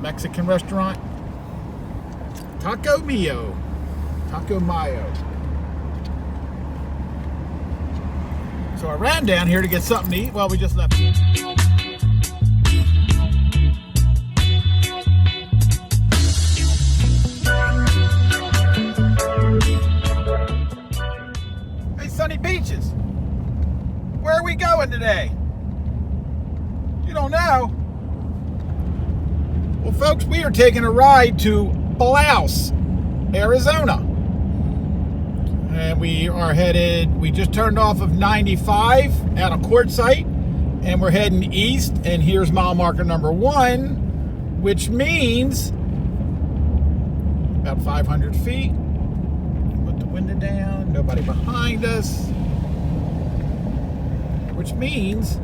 Mexican restaurant. Taco Mayo. So I ran down here to get something to eat while we just left. Hey, Sonny Peaches, where are we going today? You don't know? Well, folks, we are taking a ride to Bouse, Arizona. And we just turned off of 95 out of Quartzite, and we're heading east, and here's mile marker number 1, which means about 500 feet. Put the window down, nobody behind us, which means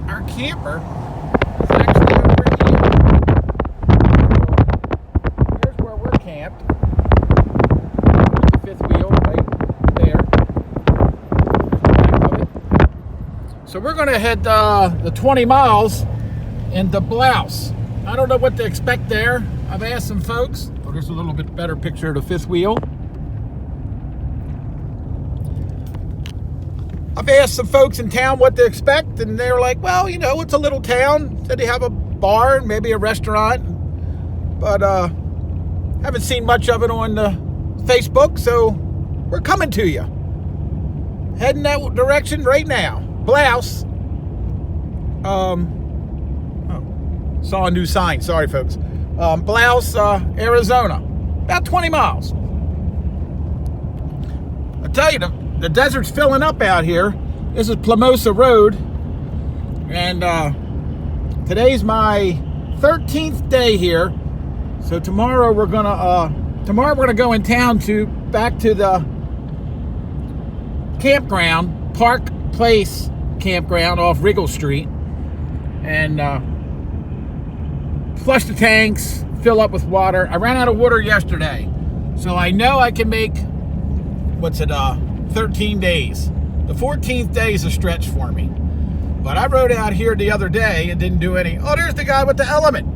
our camper is actually over here. Here's where we're camped. Fifth wheel right there. So we're going to head the 20 miles into Bouse. I don't know what to expect there. I've asked some folks. Oh, there's a little bit better picture of the fifth wheel. I've asked some folks in town what to expect, and they were like, well, you know, it's a little town. Said they have a bar and maybe a restaurant, but haven't seen much of it on the Facebook, so we're coming to you. Heading that direction right now. Bouse. Saw a new sign. Sorry, folks. Bouse, Arizona. About 20 miles. I tell you, the desert's filling up out here. This is Plamosa Road, and today's my 13th day here. So tomorrow we're gonna go in town back to the campground, Park Place campground off Wriggle Street, and flush the tanks, fill up with water. I ran out of water yesterday, so I know I can make 13 days. The 14th day is a stretch for me, but I rode out here the other day and didn't do any. Oh, there's the guy with the element.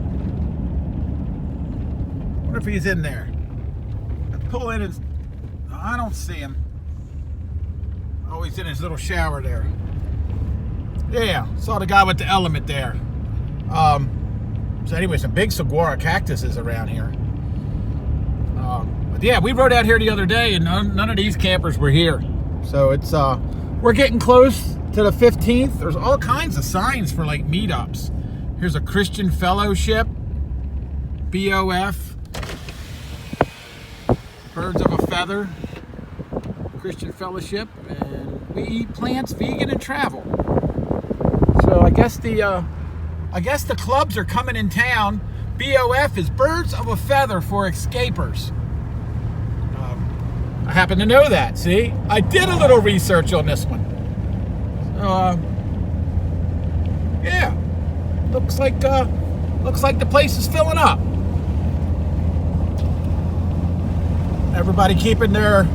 Wonder if he's in there. Pull in his, I don't see him. Oh, he's in his little shower there. Yeah, saw the guy with the element there. So anyway, some big saguaro cactuses around here. But yeah, we rode out here the other day, and none of these campers were here. So it's we're getting close to the 15th. There's all kinds of signs for like meetups. Here's a Christian Fellowship, BOF. Birds of a Feather, Christian Fellowship, and we eat plants, vegan, and travel. So I guess the clubs are coming in town. BOF is Birds of a Feather for Escapers. I happen to know that. See, I did a little research on this one. Yeah, looks like the place is filling up. Everybody keeping their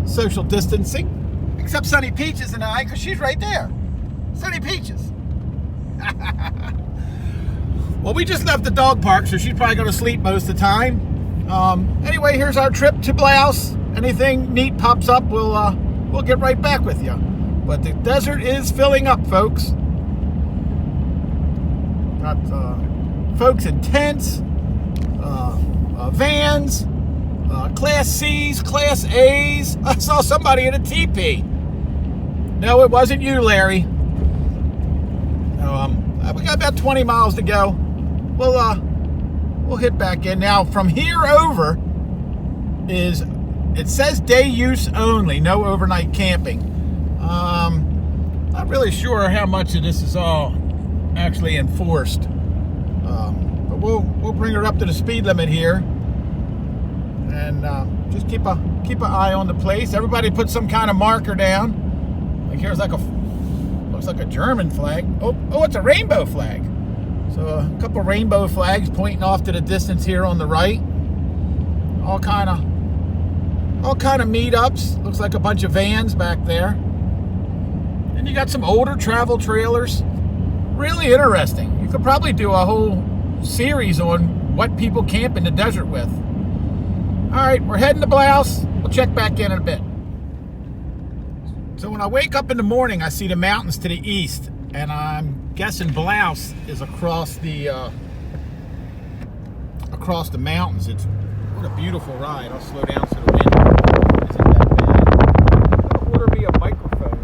social distancing, except Sonny Peaches and I, because she's right there. Sonny Peaches. Well, we just left the dog park, so she's probably going to sleep most of the time. Anyway, here's our trip to Bouse. Anything neat pops up, we'll get right back with you. But the desert is filling up, folks. Got folks in tents, vans. Class C's, Class A's. I saw somebody in a teepee. No, it wasn't you, Larry. We got about 20 miles to go. We'll hit back in. Now, from here over it says day use only, no overnight camping. Not really sure how much of this is all actually enforced. But we'll bring her up to the speed limit here. And just keep an eye on the place. Everybody put some kind of marker down. Like here's looks like a German flag. Oh, it's a rainbow flag. So a couple rainbow flags pointing off to the distance here on the right. All kind of meetups. Looks like a bunch of vans back there. And you got some older travel trailers. Really interesting. You could probably do a whole series on what people camp in the desert with. All right, we're heading to Bouse. We'll check back in a bit. So when I wake up in the morning, I see the mountains to the east, and I'm guessing Bouse is across the mountains. What a beautiful ride. I'll slow down so the wind isn't that bad. I'm going to order me a microphone.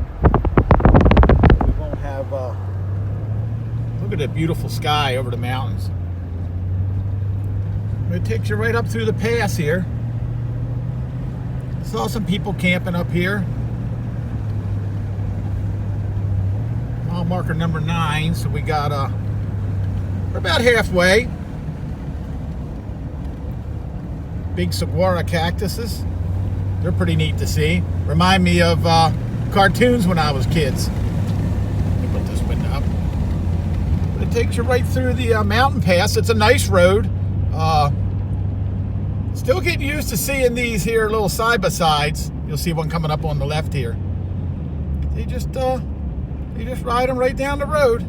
We won't have, look at the beautiful sky over the mountains. It takes you right up through the pass here. Saw some people camping up here. Mile marker number 9, so we got, we're about halfway. Big saguaro cactuses. They're pretty neat to see. Remind me of cartoons when I was kids. Let me put this window up. But it takes you right through the mountain pass. It's a nice road. Still getting used to seeing these here little side-by-sides. You'll see one coming up on the left here. They just ride them right down the road.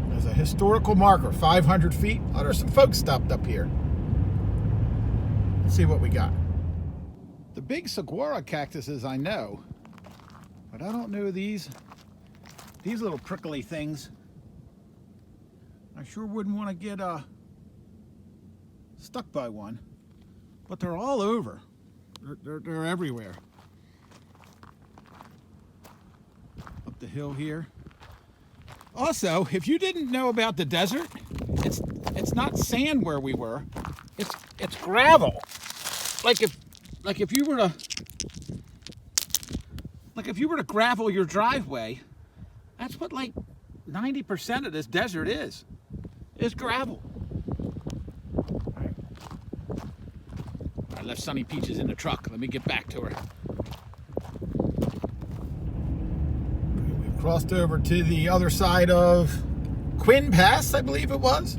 There's a historical marker, 500 feet. Oh, there's some folks stopped up here. Let's see what we got. The big saguaro cactuses I know, but I don't know these little prickly things. I sure wouldn't want to get stuck by one, but they're all over. They're everywhere. Up the hill here. Also, if you didn't know about the desert, it's not sand where we were. It's gravel. Like if you were to gravel your driveway, that's what like 90% of this desert is gravel. I left Sonny Peaches in the truck. Let me get back to her. We've crossed over to the other side of Quinn Pass, I believe it was.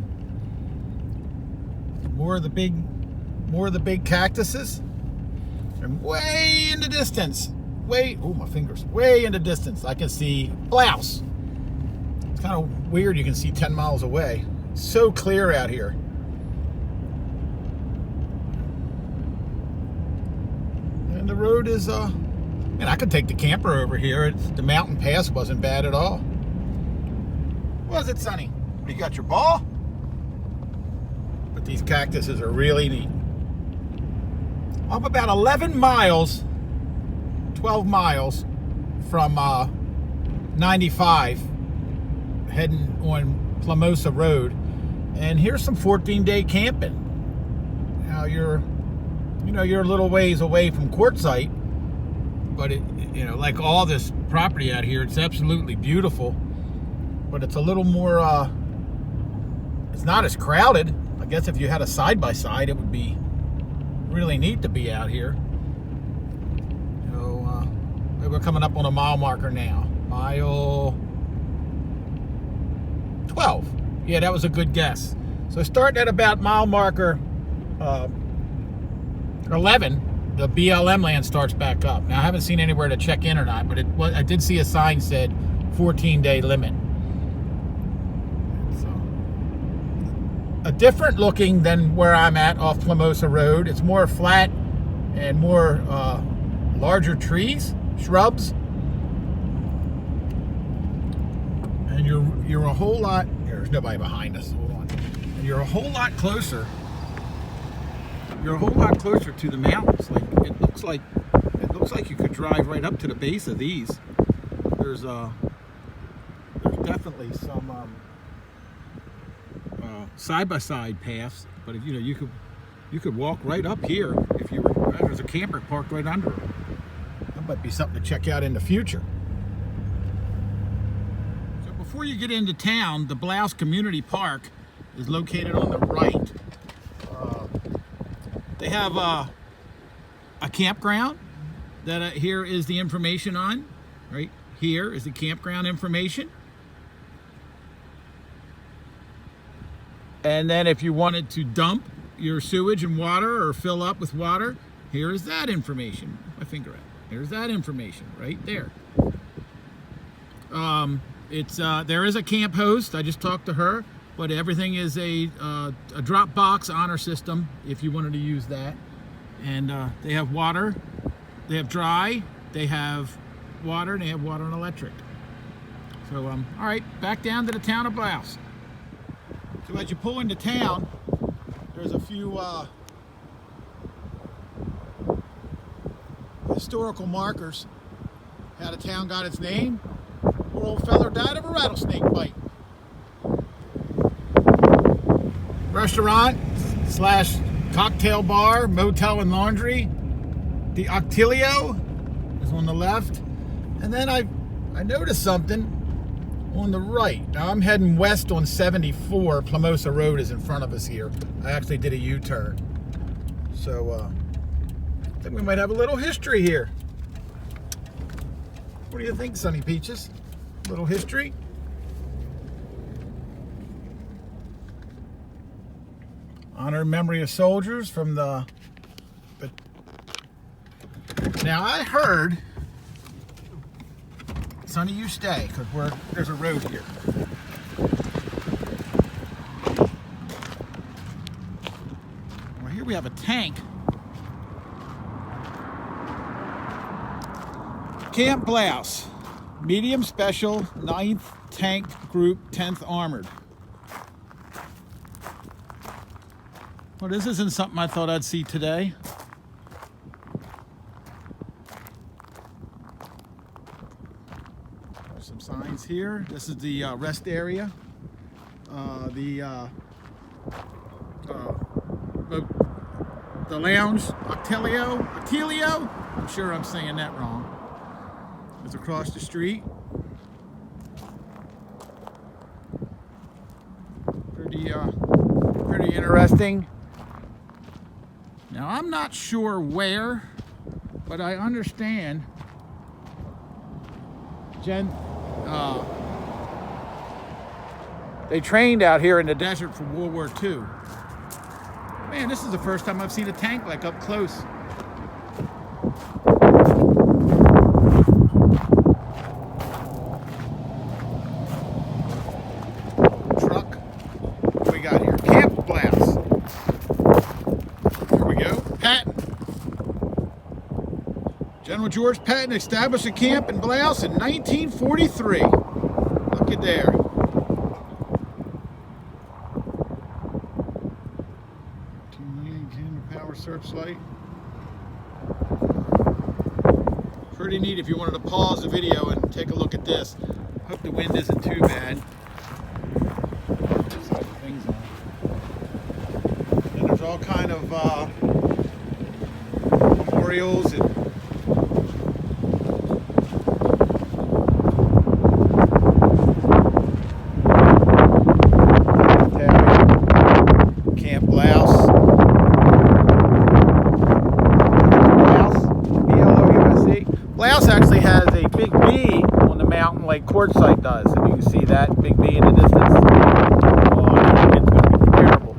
More of the big cactuses. And way in the distance, way in the distance, I can see Bouse. It's kind of weird. You can see 10 miles away. So clear out here. And the road is, man, I could take the camper over here. The mountain pass wasn't bad at all. Was it, Sonny? You got your ball? But these cactuses are really neat. I'm about 11 miles, 12 miles from 95, heading on Plimosa Road. And here's some 14-day camping. Now you're a little ways away from Quartzite, but like all this property out here, it's absolutely beautiful. But it's a little more, it's not as crowded. I guess if you had a side-by-side, it would be really neat to be out here. So we're coming up on a mile marker now. Mile 12. Yeah, that was a good guess. So starting at about mile marker 11, the BLM land starts back up. Now I haven't seen anywhere to check in or not, but I did see a sign said 14-day limit. So, a different looking than where I'm at off Plimosa Road. It's more flat and more larger trees, shrubs, and you're a whole lot. There's nobody behind us. Hold on. And you're a whole lot closer. You're a whole lot closer to the mountains. Like it looks like you could drive right up to the base of these. There's definitely some side-by-side paths, but if you could walk right up here if you were. There's a camper parked right under it. That might be something to check out in the future. So before you get into town, the Bouse Community Park is located on the right. They have a campground that here is the information on. Right here is the campground information. And then if you wanted to dump your sewage and water or fill up with water, here is that information. My finger out. There's that information right there. There is a camp host. I just talked to her. but everything is a drop box honor system if you wanted to use that. And they have water, they have dry, they have water, and they have water and electric. So, all right, back down to the town of Bouse. So as you pull into town, there's a few historical markers. How the town got its name. Poor old feller died of a rattlesnake bite. Restaurant / cocktail bar, motel and laundry. The Octilio is on the left. And then I noticed something on the right. Now I'm heading west on 74. Plumosa Road is in front of us here. I actually did a U-turn. So I think we might have a little history here. What do you think, Sonny Peaches? A little history? Honor and memory of soldiers from the... Now I heard... Sonny, you stay, because there's a road here. Well, here we have a tank. Camp Bouse, medium special, 9th Tank Group, 10th Armored. Well, this isn't something I thought I'd see today. There's some signs here. This is the rest area. The lounge, Octilio. I'm sure I'm saying that wrong. It's across the street. Pretty interesting. Now I'm not sure where, but I understand they trained out here in the desert for World War II. Man, this is the first time I've seen a tank like up close. Truck. What do we got here? Camp Bouse. Here we go. Patton. General George Patton established a camp in Bouse in 1943. Look at there. Power searchlight. Pretty neat if you wanted to pause the video and take a look at this. Hope the wind isn't too bad. There's other things on. And there's all kind of memorials and Camp Bouse. Bouse actually has a big B on the mountain like Quartzite does. If you can see that big B in the distance. Oh, I think it's going to be terrible.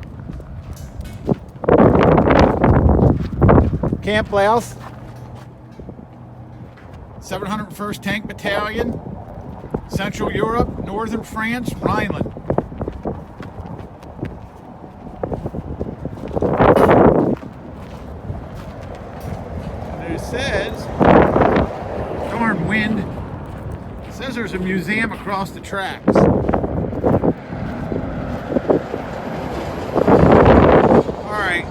Camp Bouse. 701st Tank Battalion. Central Europe, Northern France, Rhineland. And it says... darn wind. It says there's a museum across the tracks. Alright.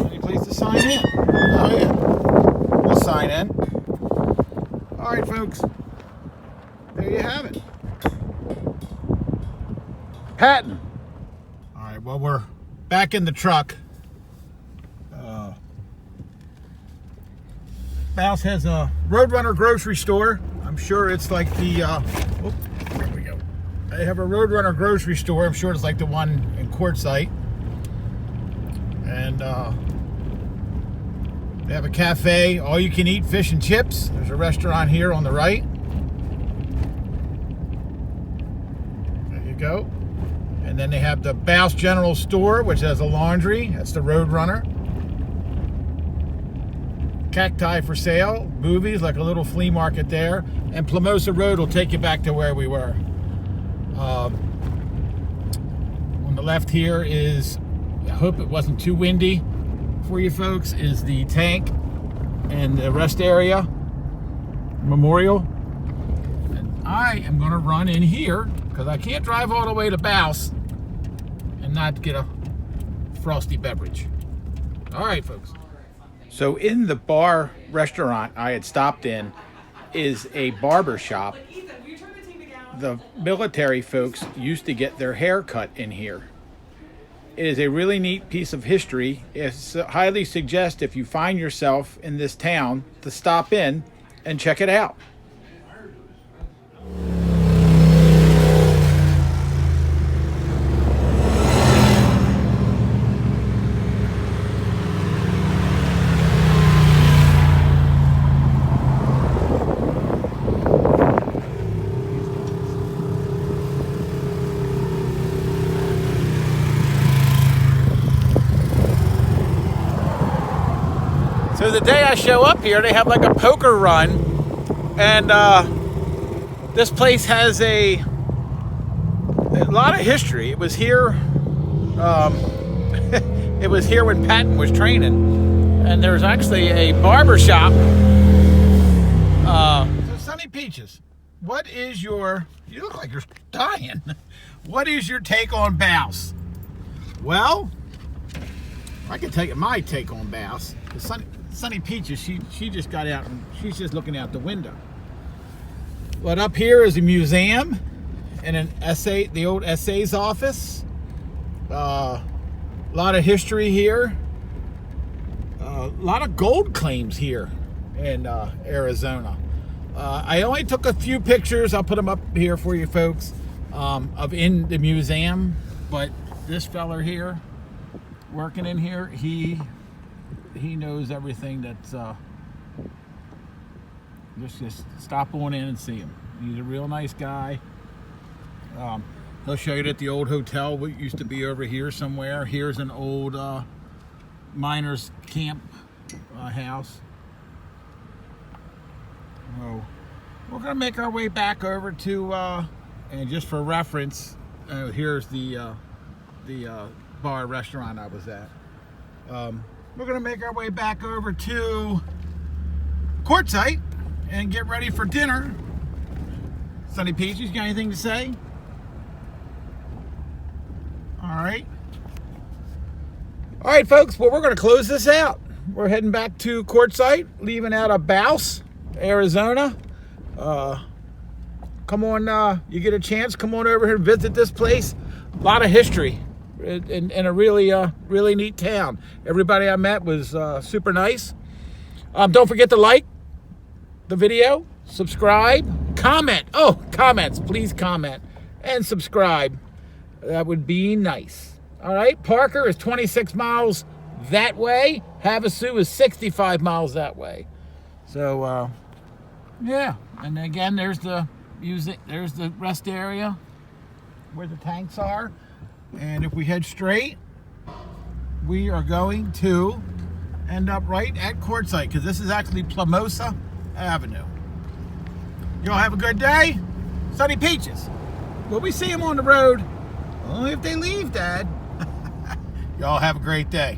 Any place to sign in? Oh yeah. We'll sign in. Alright folks. There you have it. Patton. Alright, well we're back in the truck. Bouse has a Roadrunner grocery store. I'm sure it's like the, there we go. They have a Roadrunner grocery store. I'm sure it's like the one in Quartzite. And they have a cafe, all you can eat fish and chips. There's a restaurant here on the right. There you go. And then they have the Bouse General Store, which has a laundry. That's the Roadrunner. cacti for sale, movies, like a little flea market there, and Plamosa Road will take you back to where we were. On the left here is, I hope it wasn't too windy for you folks, is the tank and the rest area, memorial. And I am going to run in here because I can't drive all the way to Bouse and not get a frosty beverage. All right, folks. So in the bar restaurant I had stopped in is a barber shop. The military folks used to get their hair cut in here. It is a really neat piece of history. It's highly suggest if you find yourself in this town to stop in and check it out. So the day I show up here, they have like a poker run, and this place has a lot of history. It was here. It was here when Patton was training, and there's actually a barber shop. So Sonny Peaches, what is your? You look like you're dying. What is your take on Bouse? Well, I can take my take on Bouse. Sonny Peaches, she just got out and she's just looking out the window. But up here is a museum and an SA, the old SA's office. A lot of history here. A lot of gold claims here in Arizona. I only took a few pictures. I'll put them up here for you folks of in the museum. But this feller here, working in here, he knows everything. That's just stop on in and see him. He's a real nice guy. He'll show you that the old hotel used to be over here somewhere. Here's an old miners camp house. So we're gonna make our way back over to and just for reference, here's the bar restaurant I was at. We're gonna make our way back over to Quartzite and get ready for dinner. Sonny Peaches, got anything to say? All right, folks. Well, we're gonna close this out. We're heading back to Quartzite, leaving out of Bouse, Arizona. Come on, you get a chance, come on over here and visit this place. A lot of history. In a really neat town. Everybody I met was super nice. Don't forget to like the video, subscribe, comment. Oh, comments, please comment and subscribe. That would be nice. All right, Parker is 26 miles that way. Havasu is 65 miles that way. So yeah, and again, there's the music. There's the rest area where the tanks are. And if we head straight, we are going to end up right at Quartzite, because this is actually Plamosa Avenue. Y'all have a good day. Sonny Peaches. Will we see them on the road? Only if they leave, Dad. Y'all have a great day.